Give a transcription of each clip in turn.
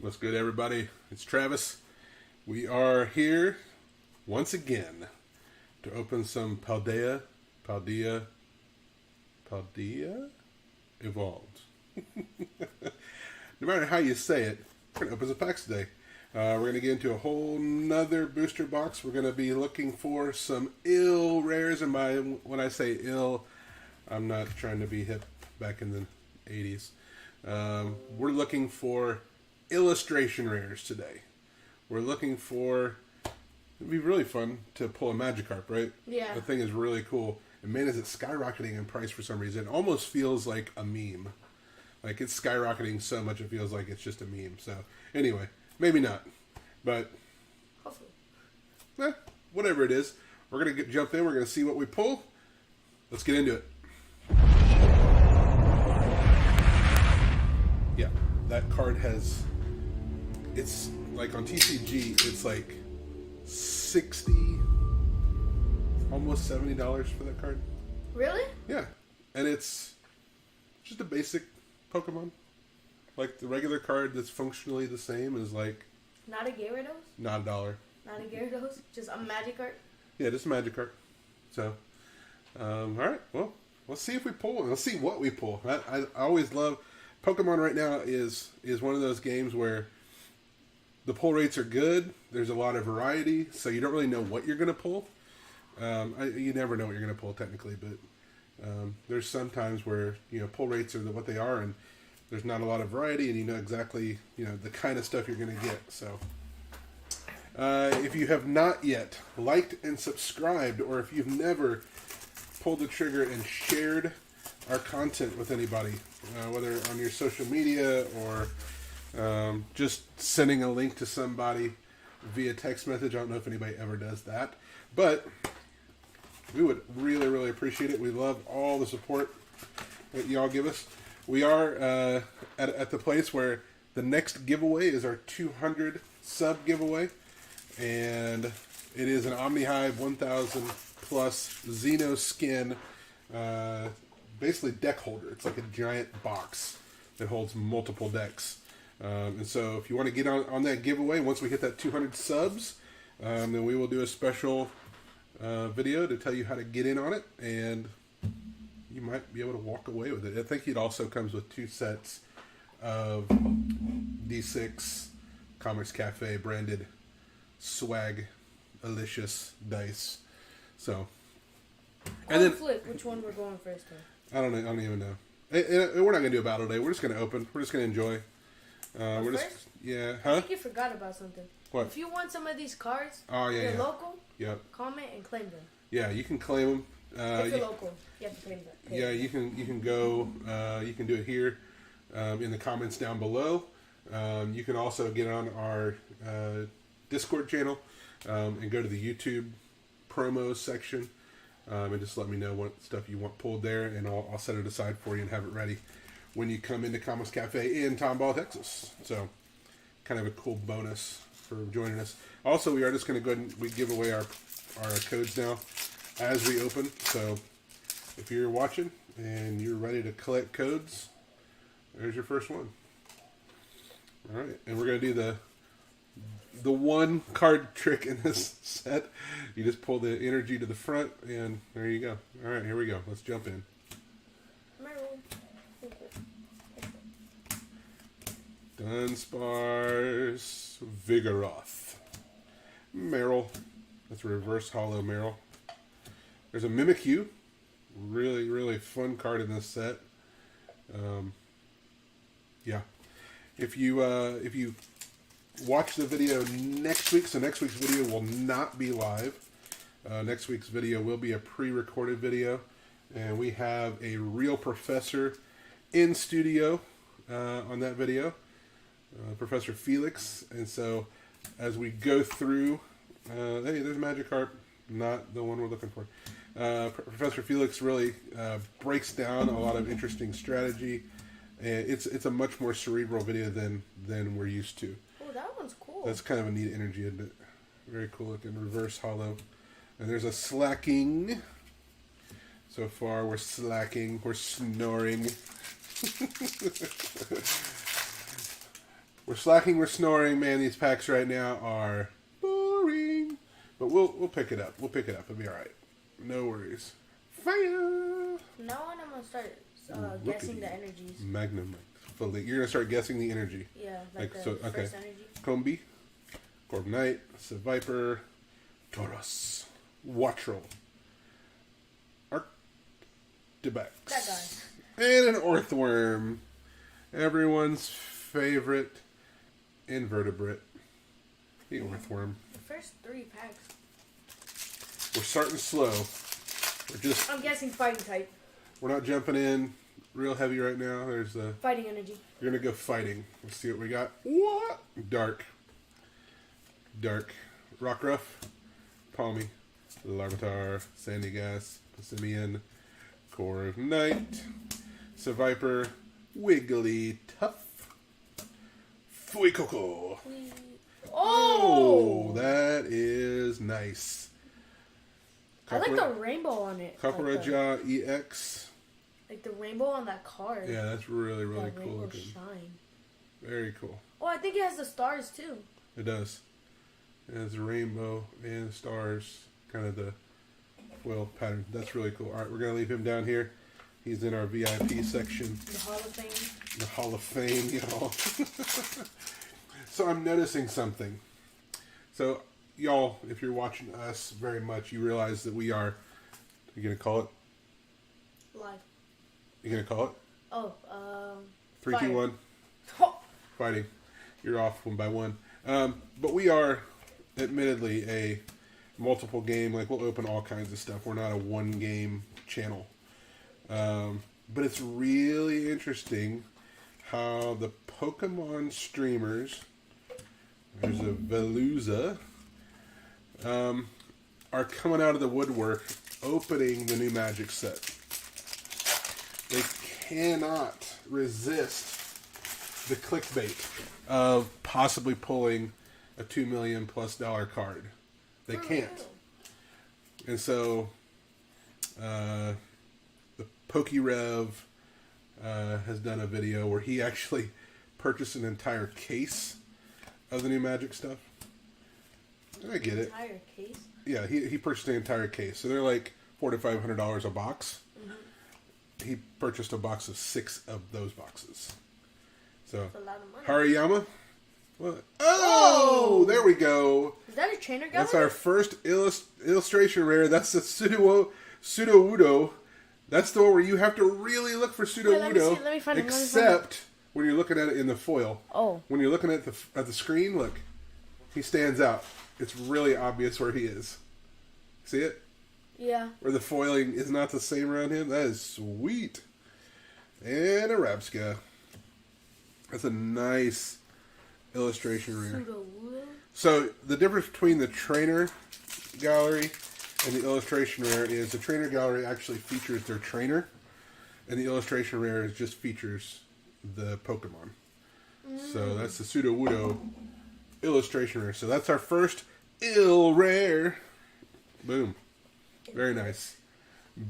What's good, everybody? It's Travis. We are here once again to open some Paldea Evolved. No matter how you say it, we're going to open some packs today. We're going to get into a whole nother booster box. We're going to be looking for some ill rares. And when I say ill, I'm not trying to be hip back in the 80s. We're looking for illustration rares today. We're looking for... It'd be really fun to pull a Magikarp, right? Yeah. The thing is really cool. And man, is it skyrocketing in price for some reason. It almost feels like a meme. Like, it's skyrocketing so much it feels like it's just a meme. So, anyway, maybe not. But, hopefully. Whatever it is. We're going to jump in. We're going to see what we pull. Let's get into it. Yeah, that card has... It's like on TCG, it's like $60, almost $70 for that card. Really? Yeah, and it's just a basic Pokemon. Like the regular card that's functionally the same is like... Not a Gyarados? Not $1. Not a Gyarados? Just a Magikarp? Yeah, just a Magikarp. So, alright, well, let's see if we pull. Let's see what we pull. I always love... Pokemon right now is one of those games where the pull rates are good. There's a lot of variety, so you don't really know what you're going to pull. You never know what you're going to pull technically, but there's some times where pull rates are what they are, and there's not a lot of variety, and you know exactly the kind of stuff you're going to get. So if you have not yet liked and subscribed, or if you've never pulled the trigger and shared our content with anybody, whether on your social media or just sending a link to somebody via text message. I don't know if anybody ever does that, but we would really, really appreciate it. We love all the support that y'all give us. We are at the place where the next giveaway is our 200 sub giveaway, and it is an Omnihive 1000 plus Xeno skin basically deck holder. It's like a giant box that holds multiple decks. And so if you want to get on that giveaway, once we hit that 200 subs, then we will do a special video to tell you how to get in on it, and you might be able to walk away with it. I think it also comes with 2 sets of D6 Comix Cafe branded swag-alicious dice. So, and then flip which one we're going first on. I don't even know. We're not gonna do a battle today. We're just gonna open. We're just gonna enjoy. We're first? just I think you forgot about something. What? If you want some of these cards, Oh yeah, you're yeah. local. Yep. Comment and claim them. Yeah, you can claim them. If you're local, you have to claim them. Yeah, you can go. You can do it here in the comments down below. You can also get on our Discord channel and go to the YouTube promos section and just let me know what stuff you want pulled there, and I'll set it aside for you and have it ready when you come into Comix Cafe in Tomball, Texas. So, kind of a cool bonus for joining us. Also, we are just going to go ahead and we give away our codes now as we open. So, if you're watching and you're ready to collect codes, there's your first one. All right, and we're going to do the one card trick in this set. You just pull the energy to the front, and there you go. All right, here we go. Let's jump in. Dunsparce, Vigoroth, Meryl. That's a reverse hollow Meryl. There's a Mimikyu. Really, really fun card in this set. Yeah. If you watch the video next week, so next week's video will not be live. Next week's video will be a pre-recorded video, and we have a real professor in studio on that video. Professor Felix, and so as we go through, hey, there's Magikarp, not the one we're looking for. Professor Felix really breaks down a lot of interesting strategy, and it's a much more cerebral video than we're used to. Oh, that one's cool. That's kind of a neat energy, isn't it? Very cool looking, reverse hollow. And there's a Slacking. So far, we're slacking, we're snoring. We're slacking, we're snoring. Man, these packs right now are boring. But we'll pick it up. We'll pick it up. It'll be all right. No worries. Fire! Now on, I'm gonna start guessing the energies. Magnum. You're gonna start guessing the energy. Yeah, like the first energy. Combi, Corviknight, Seviper, Tauros, Wattrel, Arctibax. That guy. And an Orthworm. Everyone's favorite invertebrate. The Orthworm. The first 3 packs. We're starting slow. I'm guessing fighting type. We're not jumping in real heavy right now. There's the fighting energy. You're gonna go fighting. Let's see what we got. What? Dark. Rockruff, Palmy, Larvitar, Sandygast, Passimian, Corviknight, Seviper, Wigglytuff, Fuecoco. Oh! That is nice. I like the rainbow on it. Kakuraja EX. Like the rainbow on that card. Yeah, that's really, really that cool looking. Shine. Very cool. Oh, I think it has the stars too. It does. It has the rainbow and the stars, kind of the foil pattern. That's really cool. All right, we're going to leave him down here. He's in our VIP section. The Hall of Fame. The Hall of Fame, y'all. So I'm noticing something. So, y'all, if you're watching us very much, you realize that we are, you going to call it? Live. You going to call it? Oh, 3, 2, 1. Fighting. You're off 1 by 1. But we are, admittedly, a multiple game. Like, we'll open all kinds of stuff. We're not a 1 game channel. But it's really interesting how the Pokemon streamers, there's a Veluza, are coming out of the woodwork opening the new Magic set. They cannot resist the clickbait of possibly pulling a $2 million+ card. They can't. And so the PokeRev has done a video where he actually purchased an entire case of the new Magic stuff. I get it. Entire case? Yeah, he purchased an entire case. So they're like $400 to $500 a box. Mm-hmm. He purchased a box of 6 of those boxes. So, that's a lot of money. Hariyama. What? Oh, there we go. Is that a trainer guy? That's our first illustration rare. That's the Sudowoodo. That's the one where you have to really look for Sudowoodo. Let me find it. Except when you're looking at it in the foil. Oh. When you're looking at the screen, look. He stands out. It's really obvious where he is. See it? Yeah. Where the foiling is not the same around him. That is sweet. And a Rabska. That's a nice illustration rare. So the difference between the trainer gallery and the illustration rare is the trainer gallery actually features their trainer, and the illustration rare just features the Pokemon. So that's the Sudowoodo illustration rare. So that's our first ill rare. Boom. Very nice.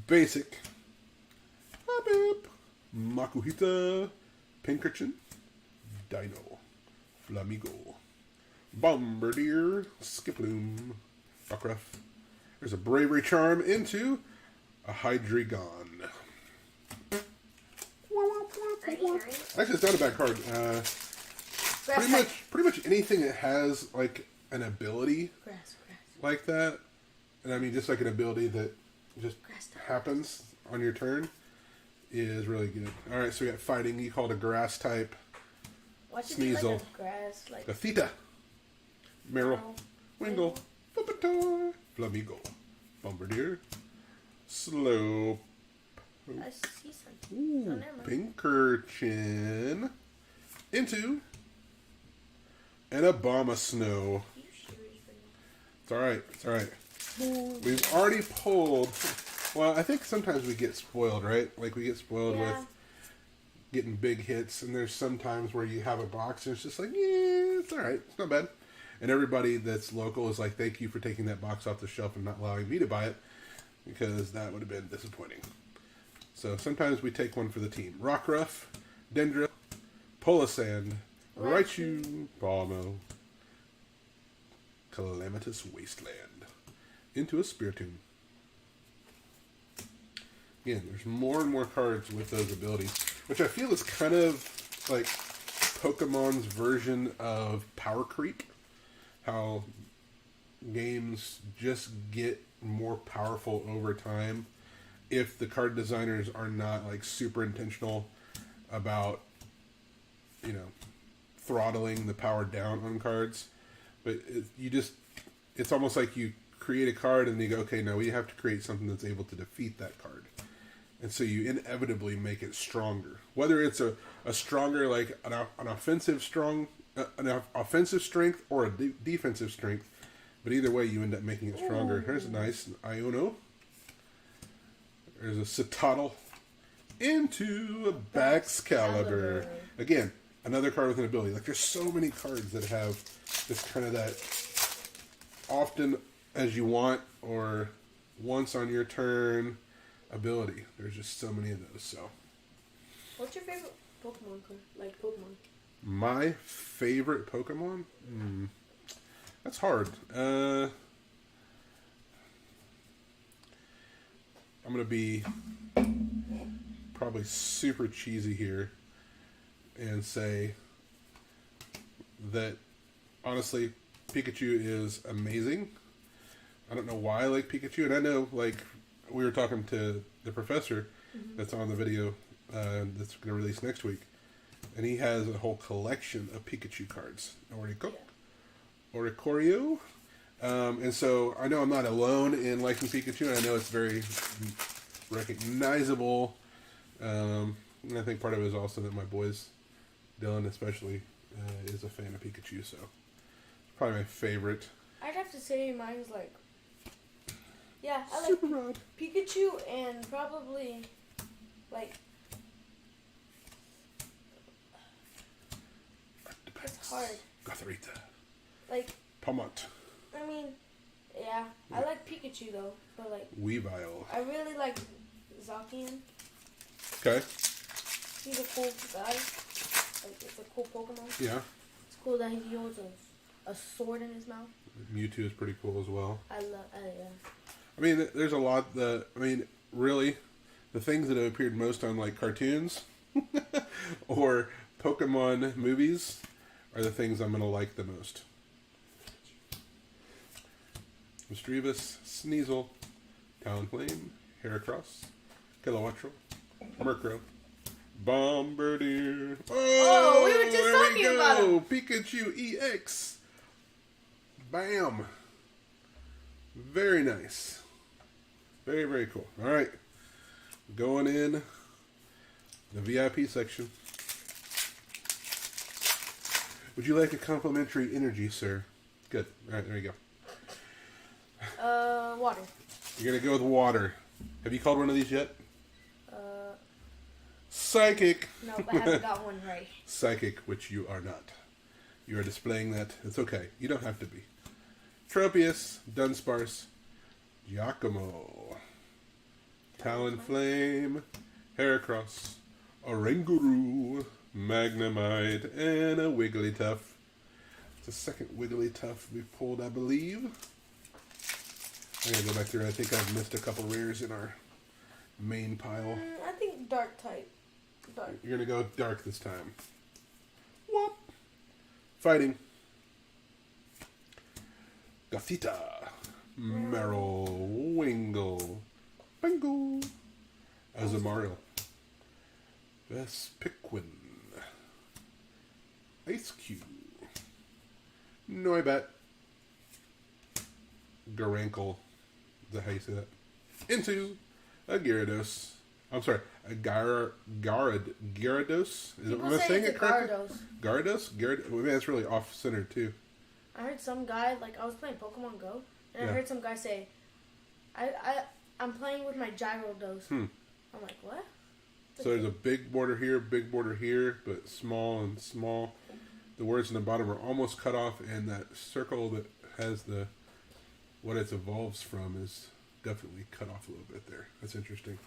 Basic. Makuhita. Pinkerton. Dino. Flamigo. Bombardier. Skiploom. Rockruff. There's a Bravery Charm into a Hydreigon. Actually, it's not a bad card. Pretty much anything that has like an ability like that, and I mean just like an ability that just happens on your turn, is really good. All right, so we got fighting. You called a grass type. Sneasel. Like a Theta. Meryl. Wingle. Pupitor. Flamigo. Bombardier. Slope. I see something. Ooh, Pinkerton. Into an Abomasnow. It's alright. It's alright. We've already pulled. Well, I think sometimes we get spoiled, right? Like we get spoiled with getting big hits, and there's some times where you have a box and it's just like, yeah, it's alright. It's not bad. And everybody that's local is like, thank you for taking that box off the shelf and not allowing me to buy it, because that would have been disappointing. So sometimes we take one for the team. Rockruff, Dendra, Polisand, Raichu, Balmo, Calamitous Wasteland, into a Spiritomb. Again, there's more and more cards with those abilities, which I feel is kind of like Pokemon's version of power creep. How games just get more powerful over time if the card designers are not like super intentional about, you know, throttling the power down on cards. But it's almost like you create a card and you go, okay, now we have to create something that's able to defeat that card. And so you inevitably make it stronger. Whether it's a stronger, like an offensive strength or a defensive strength. But either way, you end up making it stronger. Here's a nice Iono. There's a Citadel. Into a Baxcalibur. Again, another card with an ability. Like, there's so many cards that have this kind of that often as you want or once on your turn ability. There's just so many of those. So, what's your favorite Pokemon card? Like Pokemon? My favorite Pokemon? That's hard. I'm going to be probably super cheesy here and say that, honestly, Pikachu is amazing. I don't know why I like Pikachu, and I know, like, we were talking to the professor that's on the video that's going to release next week, and he has a whole collection of Pikachu cards. Oricorio. And so I know I'm not alone in liking Pikachu, and I know it's very recognizable. And I think part of it is also that my boys, Dylan especially, is a fan of Pikachu, so it's probably my favorite. I'd have to say mine's like, yeah, I like Super Rod. Pikachu and probably like, it's hard. Gothorita. Like, Palmont. I mean, yeah, I like Pikachu though, but like, Weavile. I really like Zacian. Okay. He's a cool guy. Like, it's a cool Pokemon. Yeah. It's cool that he holds a sword in his mouth. Mewtwo is pretty cool as well. I love, yeah. I mean, there's a lot really, the things that have appeared most on, like, cartoons or Pokemon movies are the things I'm going to like the most. Misdreavus, Sneasel, Talonflame, Heracross, Kilowattrel, Murkrow, Bombardier. Oh, we were just talking about him. Pikachu EX. Bam. Very nice. Very, very cool. All right. Going in the VIP section. Would you like a complimentary energy, sir? Good. All right, there you go. Water. You're going to go with water. Have you called one of these yet? Psychic. No, I haven't got one right. Psychic, which you are not. You are displaying that. It's okay. You don't have to be. Tropius, Dunsparce, Giacomo, Talonflame, Heracross, Oranguru, Magnemite, and a Wigglytuff. It's the second Wigglytuff we've pulled, I believe. I'm going to go back through. I think I've missed a couple rares in our main pile. I think dark type. Dark. You're going to go dark this time. Whoop. Fighting. Gothita. Meryl. Wingle. Bingo. Azumarill. Vespiquen. Ice Cube. Noibat. Garankle. Is that how you say that? Into a Gyarados. I'm sorry, a Gyarados? Am I saying it correctly? Gyarados. Gyarados? Maybe that's really off-center, too. I heard some guy, like, I was playing Pokemon Go, and I heard some guy say, I'm playing with my Gyarados. I'm like, what? So there's a big border here, but small and small. The words in the bottom are almost cut off, and that circle that has what it evolves from is definitely cut off a little bit there. That's interesting.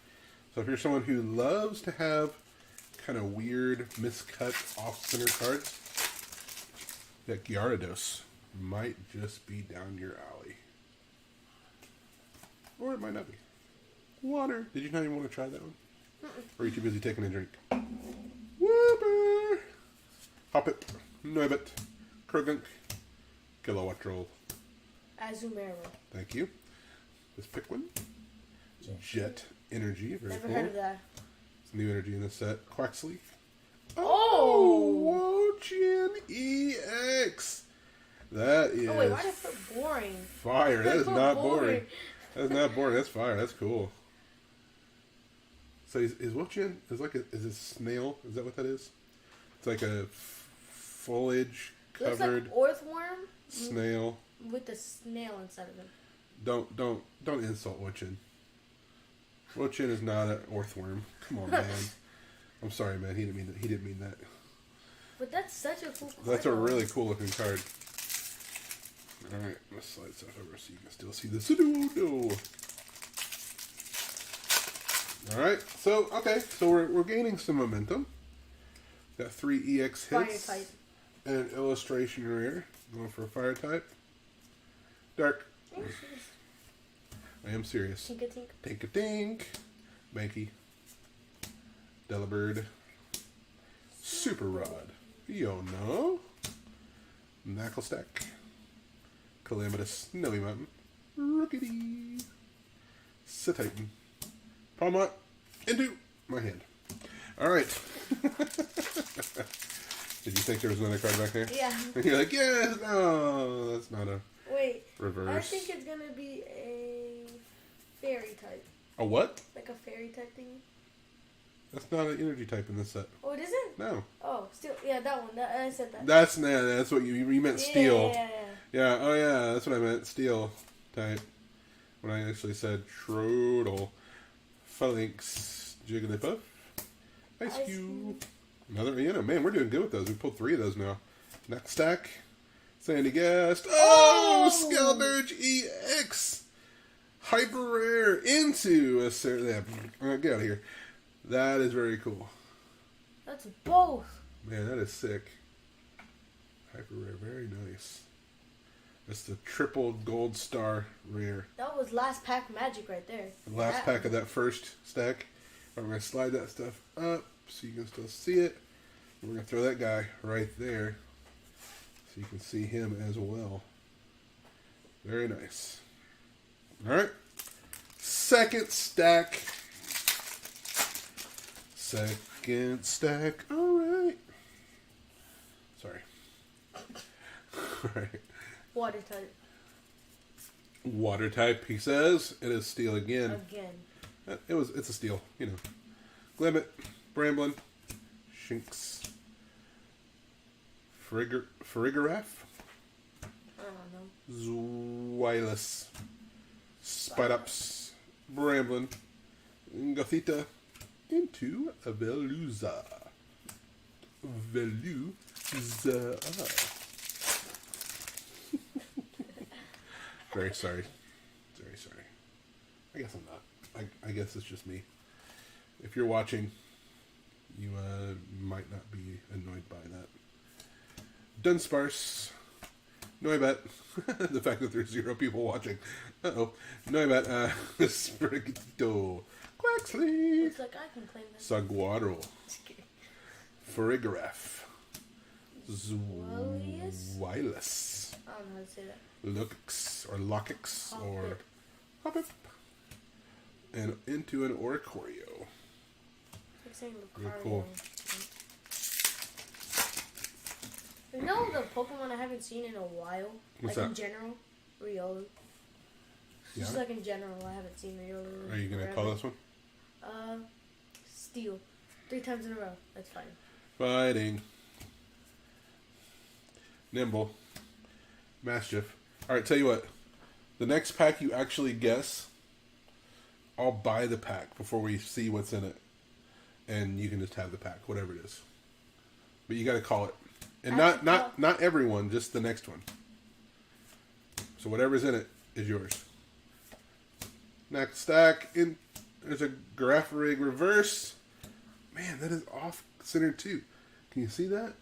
So if you're someone who loves to have kind of weird, miscut, off-center cards, That Gyarados might just be down your alley. Or it might not be. Water. Did you not even want to try that one? Or are you too busy taking a drink? Whooper. Hoppip. Noibit. Krogunk. Kilowattrol. Azumarill. Thank you. Let's pick one. Jet Energy. Very Never cool. heard of that. It's new energy in this set. Quaxley. Oh! Wochin EX. That is. Oh wait, why did I put boring? Fire. That is not boring. That's not boring. That's fire. That's cool. So is Wochin is like is it snail? Is that what that is? It's like a foliage covered looks like earthworm snail with a snail inside of him. Don't insult Wochin. Wochin is not an earthworm. Come on, man. I'm sorry, man. He didn't mean that. But that's such a cool card. That's a really cool looking card. Alright, let's slide stuff over so you can still see the Sudowoodo. Alright, so we're gaining some momentum. Got 3 EX hits. Fire type. And an illustration rare. Going for a fire type. Dark. I am serious. Tink-a-tink. Tink-a-tink. Banky. Delibird. Super Rod. Yono. Knucklestack. Calamitous. Snowy Mountain. Rookity. Satitan. Palmont. Into my hand. Alright. Did you think there was another card back there? Yeah. And you're like, yes! No, that's not a reverse. I think it's gonna be a fairy type. A what? Like a fairy type thing. That's not an energy type in this set. Oh, it isn't? No. Oh, still, yeah, that one. I said that. That's what you meant. Steel. Yeah. Oh yeah, that's what I meant. Steel type. When I actually said Shroodle, Phalanx, Jigglypuff, Ice Cube. Another, man, we're doing good with those. We pulled 3 of those now. Knuckstack, Sandy Gast. Oh, Scalberge EX. Hyper rare into a get out of here. That is very cool. That's both. Man, that is sick. Hyper rare, very nice. That's the triple gold star rare. That was last pack magic right there. The last pack of that first stack. I'm going to slide that stuff up so you can still see it. And we're going to throw that guy right there so you can see him as well. Very nice. Alright. Second stack. Second stack. Alright. Sorry. Alright. Water type. Water type, he says. It is steel again. It's a steel, Glimmit, Bramblin, Shinx, Farigiraf, I don't know. Zweilous, Spidops, Bramblin, Gothita, into a Veluza. Very sorry. Very sorry. I guess I'm not. I guess it's just me. If you're watching, you might not be annoyed by that. Dunsparce. Noibat. The fact that there's 0 people watching. Uh-oh. Noibat. Sprigito. Quaxley. Looks like I can claim that. Saguaro. Farigiraf. Zweilous? Zweilous. I don't know how to say that. Lookix or Lockix or Hoppip. And into an Oricorio. Like saying Very cool. You know the Pokemon I haven't seen in a while? What's like that? In general? Riolu. Yeah? Just like in general, I haven't seen Riolu. Are you going to call this one? Steel. 3 times in a row. That's fine. Fighting. Nimble. Mastiff. Alright, tell you what. The next pack you actually guess, I'll buy the pack before we see what's in it. And you can just have the pack, whatever it is. But you got to call it. And not everyone, just the next one. So whatever's in it is yours. Next stack. There's a Grapharig reverse. Man, that is off center too. Can you see that?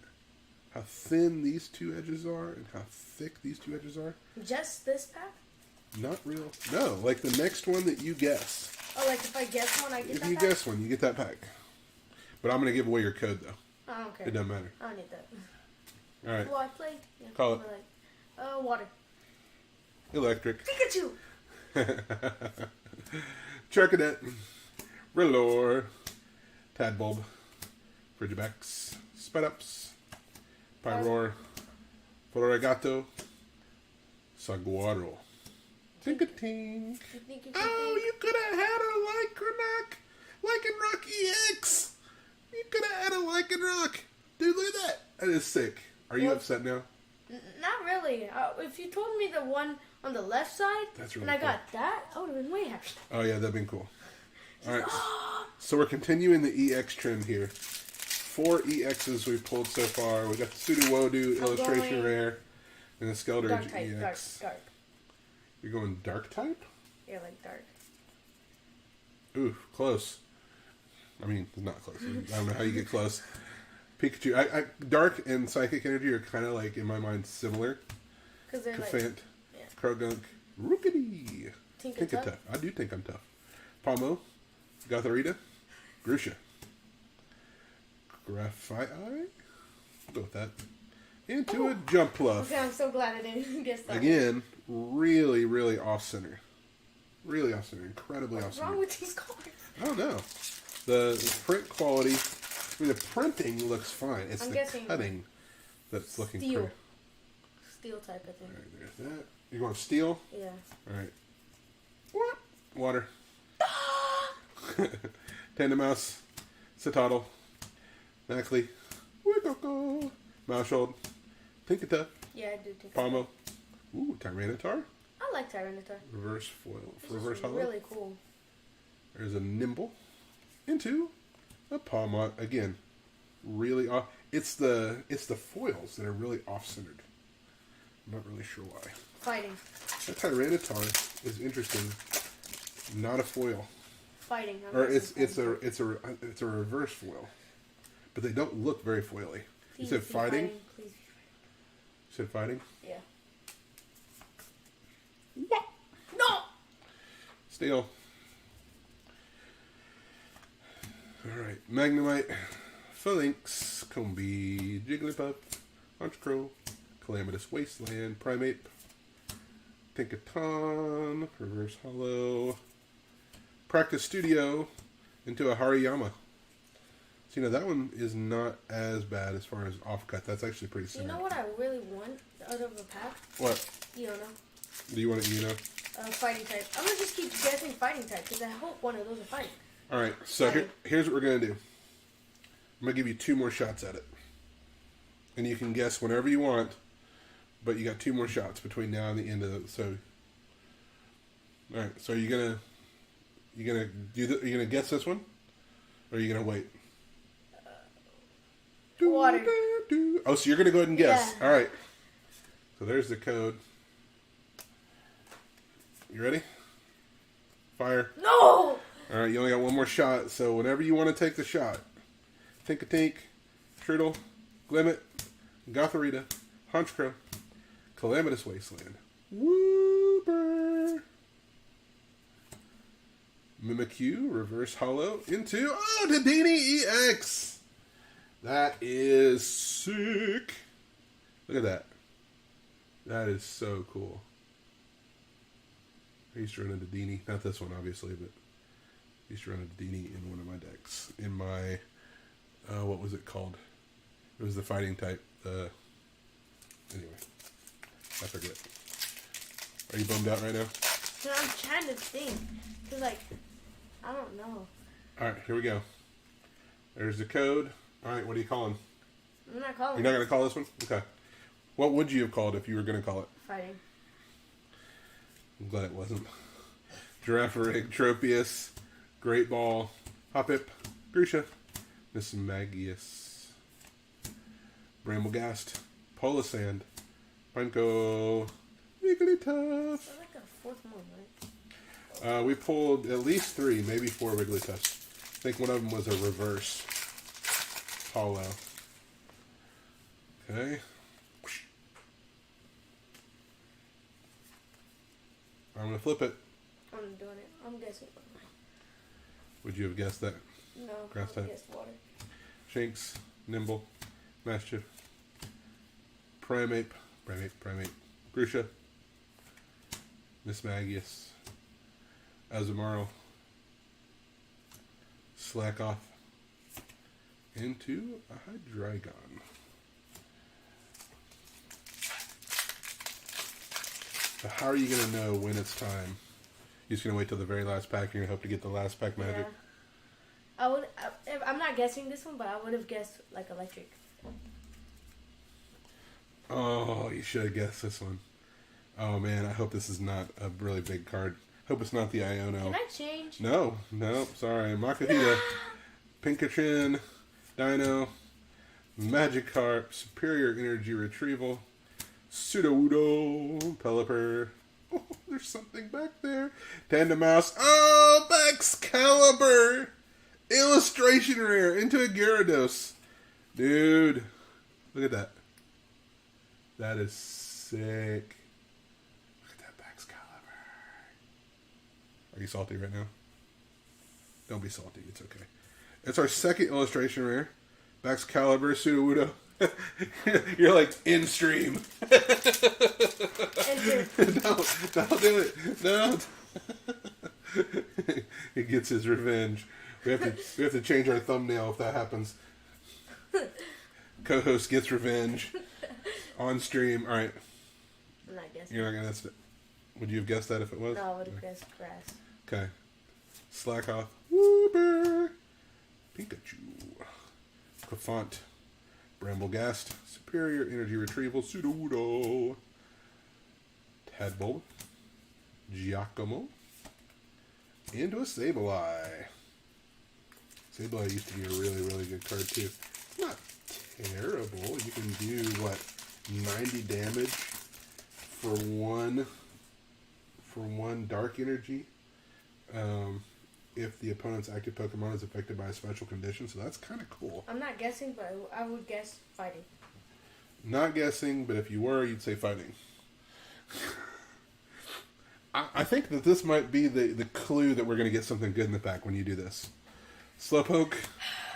how thin these two edges are and how thick these two edges are. Just this pack? Not real. No, like the next one that you guess. Oh, like if I guess one, I get that pack? If you guess one, you get that pack. But I'm going to give away your code, though. I don't care. It doesn't matter. I don't need that. All right. Will I play? Yeah, Call it. Water. Electric. Pikachu! Charcadet. Rillor. Tadbulb. Frigibax. Spidups. Pyroar. Florigato. Saguaro. Tink-a-tink. Oh, you could have had a Lycanroc EX. You could have had a Lycanroc. Dude, look at that. That is sick. Are you upset now? Not really. If you told me the one on the left side, that's really and I cool. got that, I would have been way happy. Oh, yeah, that'd been cool. All right. So we're continuing the EX trend here. 4 EXs we've pulled so far. We got the Sudowoodo Illustration Rare and the Skeldridge Dark type, EX. dark. You're going dark type? Yeah, like dark. Ooh, close. I mean, not close. I don't know how you get close. Pikachu. Dark and Psychic Energy are kind of like, in my mind, similar. Because they're Cafant, Krogunk, Rookity, Tinkertuff. I do think I'm tough. Palmo, Gothorita, Grusha, Graphite. Go with that. Into a Jumpluff. Okay, I'm so glad I didn't guess that. Again, really, really off-center. Really off-center. Incredibly off-center. What's wrong with these cards? I don't know. The print quality, I mean, the printing looks fine. It's the cutting that's looking pretty. Steel type, I think. All right, there's that. You're going steel? Yeah. All right. What? Water. Tandemaus, Citadel, Nacli, Wiggoko, Maushold, Tinkertuff, Yeah, I do Tinkertuff. Palmo, ooh, Tyranitar, I like Tyranitar. reverse foil, This reverse is hollow. really cool. There's a Nimble, into a Palmot again. Really off. It's the foils that are really off-centered. I'm not really sure why. Fighting. That Tyranitar is interesting. Not a foil. Fighting. Or it's a reverse foil, but they don't look very foily. You said fighting. Please. You said fighting. Yeah. What? No. Steel. All right. Magnemite, Phalanx, Combee, Jigglypuff, Honchkrow, Calamitous Wasteland, Primeape, Tinkaton, Reverse Hollow, Practice Studio, into a Hariyama. So, that one is not as bad as far as offcut. That's actually pretty similar. You know what I really want out of a pack? What? Eono. Do you want an Eono? Fighting type. I'm going to just keep guessing fighting type because I hope one of those are fighting. Alright, so here's what we're going to do. I'm going to give you 2 more shots at it. And you can guess whenever you want, but you got 2 more shots between now and the end of it. So, alright, so are you going to guess this one? Or are you going to wait? Water. Oh, so you're going to go ahead and guess. Yeah. Alright. So there's the code. You ready? Fire. No! Alright, you only got 1 more shot, so whenever you want to take the shot, Tink-a-Tink, Shriddle, Glimmet, Gothorita, Honchkrow, Calamitous Wasteland, Wooper, Mimikyu, Reverse Hollow, into, Dedenne EX! That is sick! Look at that. That is so cool. I used to run a Dedenne, not this one obviously, but I used to run a Dedenne in one of my decks. In my, what was it called? It was the fighting type. Anyway, I forget. Are you bummed out right now? No, I'm trying to think. Because, I don't know. Alright, here we go. There's the code. Alright, what are you calling? I'm not calling You're not going to call this one? Okay. What would you have called if you were going to call it? Fighting. I'm glad it wasn't. Girafarig, Tropius, Great Ball, Hoppip, Grusha, Mismagius, Bramblegast, Polisand, Pineco, Wigglytuff. That's like a 4th one, right? We pulled at least 3, maybe 4 Wigglytuffs. I think one of them was a reverse hollow. Okay. I'm going to flip it. I'm doing it. I'm guessing. Would you have guessed that? No, Grass I type. guessed water. Shinx, Nimble, Mischief, Primeape, Grusha, Mismagius, Azumarill, Slack Off, into a Hydreigon. So how are you going to know when it's time? You're just going to wait till the very last pack and you're going to hope to get the last pack magic? Yeah. I'm not guessing this one, but I would have guessed like electric. Oh, you should have guessed this one. Oh man, I hope this is not a really big card. Hope it's not the Iono. Can I change? No, sorry. Makuhita, Pinkachin, Dino, Magikarp, Superior Energy Retrieval, Sudowoodo, Pelipper. Oh, there's something back there. Tandemaus. Oh, Excalibur! Illustration rare into a Gyarados. Dude, look at that. That is sick. Look at that Excalibur. Are you salty right now? Don't be salty. It's okay. It's our second illustration rare. Excalibur, Sudowoodo. You're like in stream. Don't do it. Don't. He gets his revenge. We have to change our thumbnail if that happens. Co-host gets revenge on stream. All right. I'm not guessing. You're not gonna guess it. Would you have guessed that if it was? No, I would have guessed grass. Okay. Slack Off. Wooper. Pikachu. Clefant. Bramblegast. Superior Energy Retrieval. Sudowoodo. Tadbulb. Giacomo. Into a Sableye. Sableye used to be a really, really good card too. It's not terrible. You can do, 90 damage for one dark energy. If the opponent's active Pokemon is affected by a special condition, so that's kind of cool. I'm not guessing, but I would guess fighting. Not guessing, but if you were, you'd say fighting. I think that this might be the clue that we're going to get something good in the pack when you do this. Slowpoke,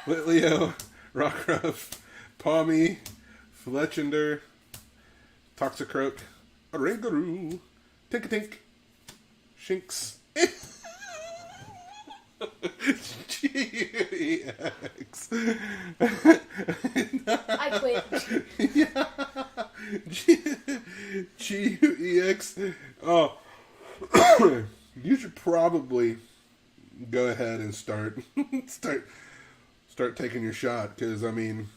Litleo, Rockruff, Pawmi, Fletchender, Toxicroak, Oranguru, Tinkatink, Shinx, GX. I quit. Yeah. GUEX. Oh. You should probably go ahead and start taking your shot, because I mean,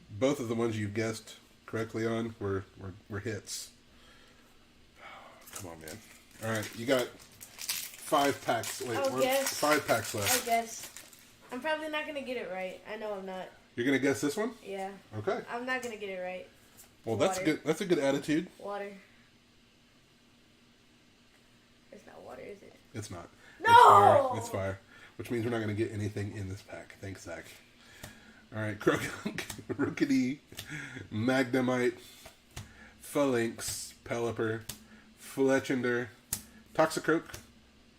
both of the ones you guessed correctly on were hits. Come on, man. All right, you got 5 packs. Wait, 5 packs left. I guess. I'm probably not gonna get it right. I know I'm not. You're gonna guess this one? Yeah. Okay. I'm not gonna get it right. Well, that's Water. good. That's a good attitude. Water. It's not water, is it? It's not. No! It's fire. Which means we're not going to get anything in this pack. Thanks, Zach. Alright, Croagunk, Rookidee, Magnemite, Phalanx, Pelipper, Fletchender, Toxicroak,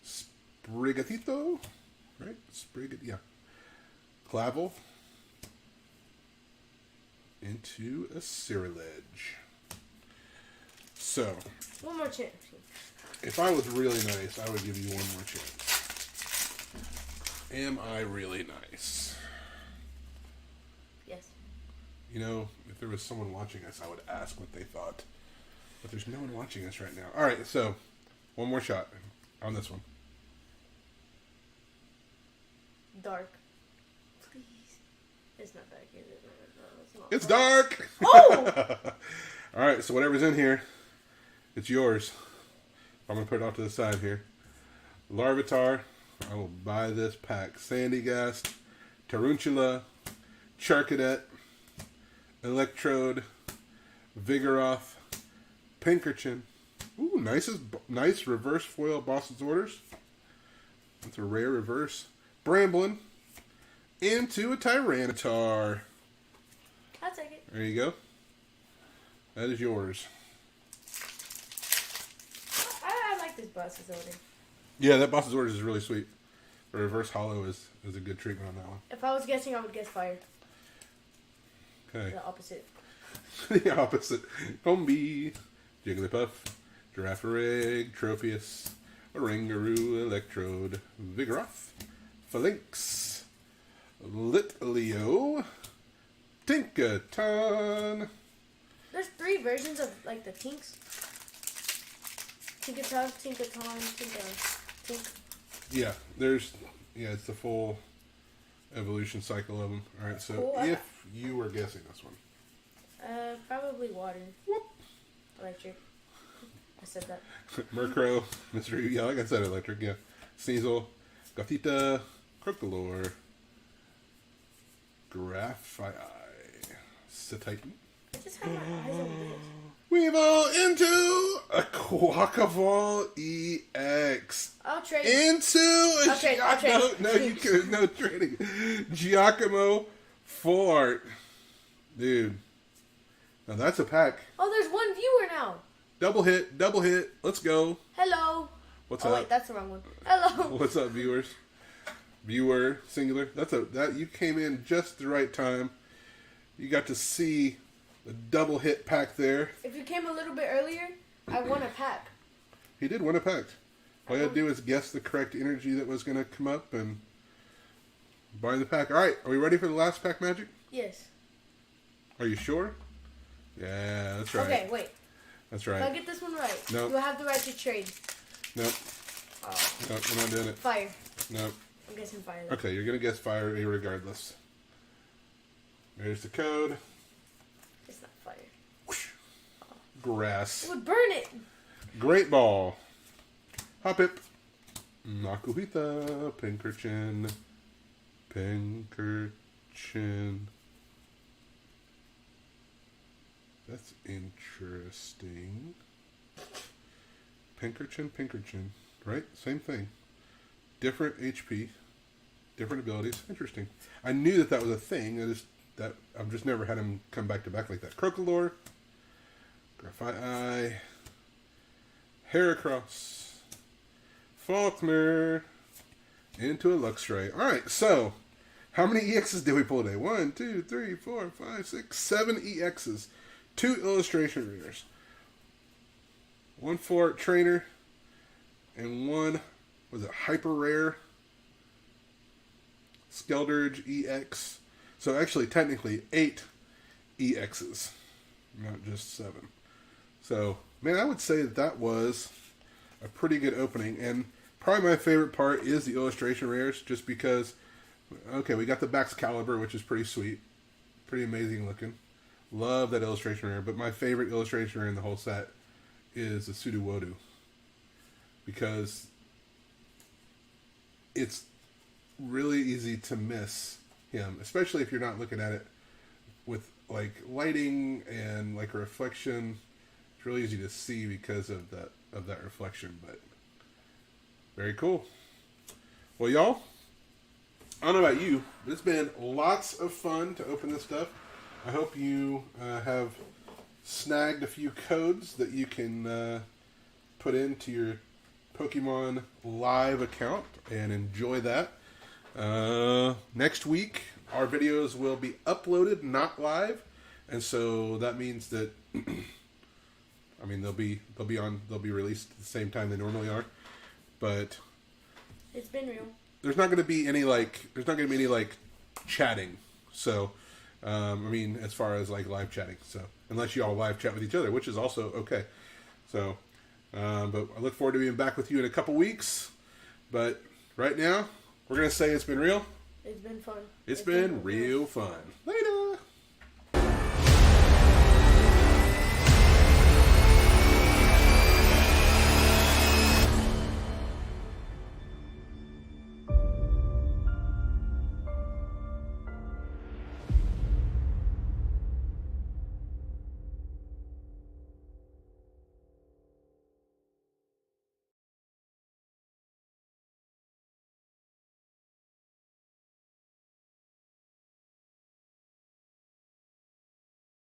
Sprigatito, right? Yeah. Clavel, into a Cyrilege. So, one more chance. if I was really nice, I would give you one more chance. Am I really nice? Yes. If there was someone watching us, I would ask what they thought. But there's no one watching us right now. Alright, so, one more shot on this one. Dark. Please. It's not dark, is it? No, It's dark! Oh! Alright, so whatever's in here, it's yours. I'm going to put it off to the side here. Larvitar. I will buy this pack. Sandygast. Taruntula. Charcadet. Electrode. Vigoroth. Pinkerton. Ooh, nice reverse foil Boston's Orders. That's a rare reverse. Bramblin. into a Tyranitar. I'll take it. There you go. That is yours. I like this boss's order. Yeah, that boss's orders is really sweet. The reverse hollow is a good treatment on that one. If I was guessing, I would guess fire. Okay. The opposite. The opposite. Combi, Jigglypuff, Girafarig, Trophius, Oranguru, Electrode, Vigoroth, Phalanx, Litleo, Tinkaton. There's 3 versions of like the Tinks. Tinkaton, Tink. Yeah, it's the full evolution cycle of them. All right, so Cool. if you were guessing this one. Probably water. Whoop. Electric. I said that. Murkrow, Mr. Yeah, like I said, electric, yeah. Sneasel, Gothita, Crocodile, Graphite, Cetitan. I just have my eyes on this. Weevil into a Quackaball EX. I'll trade. Into a I'll trade. No, you could no trading. Giacomo full art. Dude. Now that's a pack. Oh, there's one viewer now. Double hit. Let's go. Hello. What's oh, up? wait, that's the wrong one. Hello. What's up, viewers? Viewer, singular. That you came in just the right time. You got to see the double hit pack there. If you came a little bit earlier, I won a pack. He did win a pack. All you had to do is guess the correct energy that was going to come up and buy the pack. All right, are we ready for the last pack magic? Yes. Are you sure? Yeah, that's right. Okay, wait. That's right. If I get this one right, Nope. you have the right to trade. Nope. Oh. Nope, we're not doing it. Fire. Nope. I'm guessing fire. Then. Okay, you're going to guess fire regardless. There's the code. It's not fire. Whoosh. Grass. It would burn it. Great Ball. Hoppip. Makuhita. Pinkerton. That's interesting. Pinkerton. Right? Same thing. Different HP. Different abilities. Interesting. I knew that was a thing. I've just never had him come back to back like that. Crocodile. Graphite. Heracross. Faulkner. Into a Luxray. Alright, so how many EXs did we pull today? 1, 2, 3, 4, 5, 6, 7 EXs. 2 illustration readers. 1 full art trainer. And 1, was it hyper rare? Skeldurge EX. So actually, technically, 8 EXs. Not just 7. So, man, I would say that was a pretty good opening. And probably my favorite part is the illustration rares, just because, okay, we got the Baxcalibur, which is pretty sweet. Pretty amazing looking. Love that illustration rare. But my favorite illustration rare in the whole set is the Sudowoodo. Because it's really easy to miss him, especially if you're not looking at it with like lighting and like a reflection. It's really easy to see because of that reflection, but very cool. Well, y'all, I don't know about you, but it's been lots of fun to open this stuff. I hope you have snagged a few codes that you can put into your Pokemon Live account and enjoy that. Next week, our videos will be uploaded, not live, and so that means that I mean they'll be released at the same time they normally are, but it's been real. There's not going to be any chatting. So, I mean, as far as like live chatting, so unless you all live chat with each other, which is also okay. So, but I look forward to being back with you in a couple weeks. But right now, we're going to say it's been real. It's been fun. It's been real fun. Later.